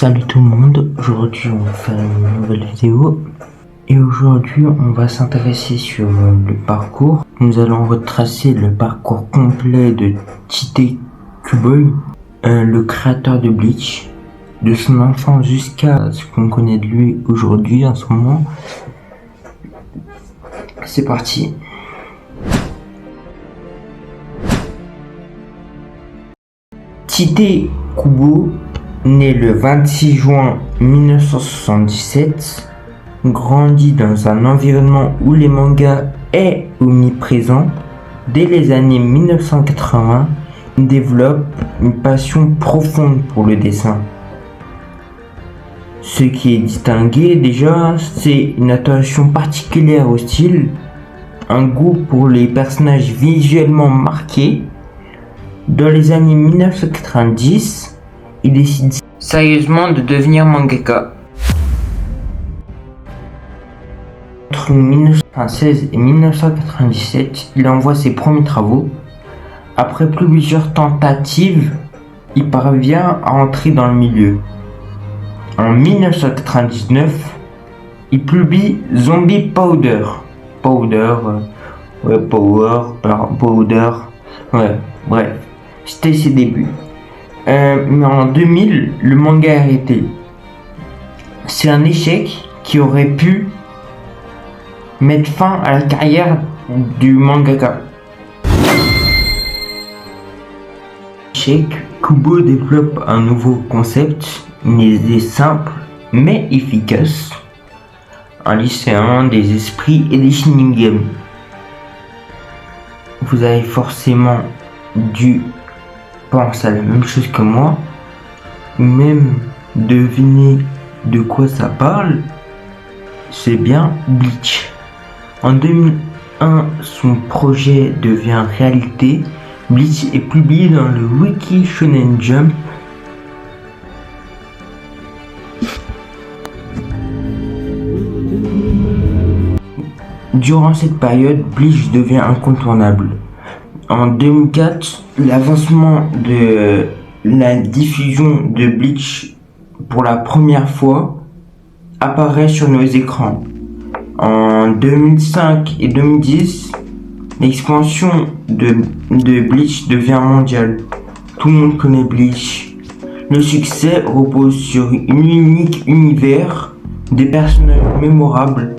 Salut tout le monde, aujourd'hui on va faire une nouvelle vidéo et aujourd'hui on va s'intéresser sur le parcours. Nous allons retracer le parcours complet de Tite Kubo, le créateur de Bleach, de son enfance jusqu'à ce qu'on connaît de lui aujourd'hui en ce moment. C'est parti. Tite Kubo, né le 26 juin 1977, grandit dans un environnement où les mangas est omniprésent. Dès les années 1980, il développe une passion profonde pour le dessin. Ce qui est distingué déjà, c'est une attention particulière au style, un goût pour les personnages visuellement marqués. Dans les années 1990, il décide sérieusement de devenir mangaka. Entre 1996 et 1997, il envoie ses premiers travaux. Après plusieurs tentatives, il parvient à entrer dans le milieu. En 1999, il publie Zombie Powder. Bref, c'était ses débuts. Mais en 2000, le manga est arrêté. C'est un échec qui aurait pu mettre fin à la carrière du mangaka. Échec, Kubo développe un nouveau concept, une idée simple mais efficace. Un lycéen, des esprits et des shinigami. Vous avez forcément dû penser à la même chose que moi, ou même deviner de quoi ça parle. C'est bien Bleach. En 2001, son projet devient réalité. Bleach est publié dans le Wiki Shonen Jump. Durant cette période, Bleach devient incontournable. En 2004, l'avancement de la diffusion de Bleach pour la première fois apparaît sur nos écrans. En 2005 et 2010, l'expansion de Bleach devient mondiale. Tout le monde connaît Bleach. Le succès repose sur un unique univers, des personnages mémorables,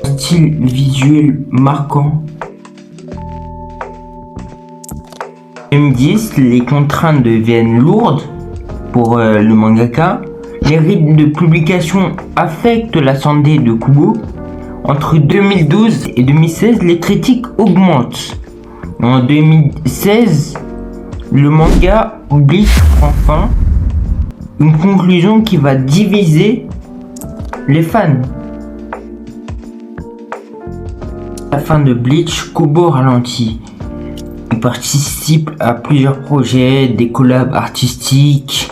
un style visuel marquant. En 2010, les contraintes deviennent lourdes pour le mangaka. Les rythmes de publication affectent la santé de Kubo. Entre 2012 et 2016, les critiques augmentent. En 2016, le manga Bleach prend fin. Une conclusion qui va diviser les fans. À la fin de Bleach, Kubo ralentit. Il participe à plusieurs projets, des collabs artistiques,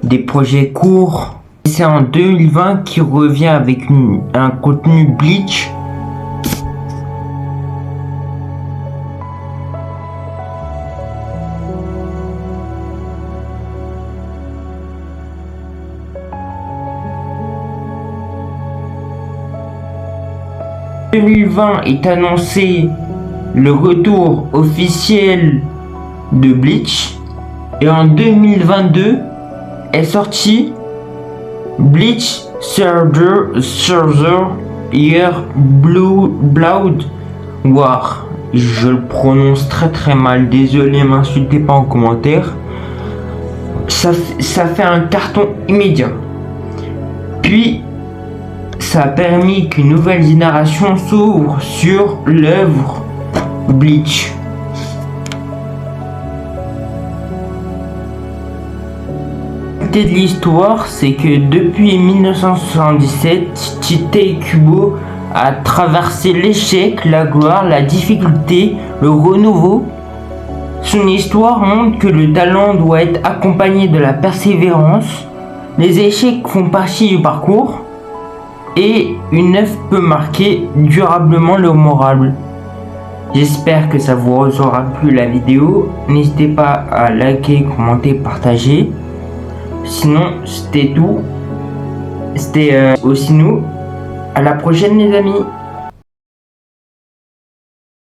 des projets courts. C'est en 2020 qu'il revient avec un contenu Bleach. En 2020 est annoncé le retour officiel de Bleach, et en 2022 est sorti Bleach Surger Year Blood War. Je le prononce très mal, désolé, m'insultez pas en commentaire. Ça fait un carton immédiat. Puis ça a permis qu'une nouvelle génération s'ouvre sur l'œuvre Bleach. De l'histoire, c'est que depuis 1977, Tite Kubo a traversé l'échec, la gloire, la difficulté, le renouveau. Son histoire montre que le talent doit être accompagné de la persévérance. Les échecs font partie du parcours et une œuvre peut marquer durablement le moral. J'espère que ça vous aura plu la vidéo. N'hésitez pas à liker, commenter, partager. Sinon, c'était tout. C'était aussi nous. À la prochaine, les amis.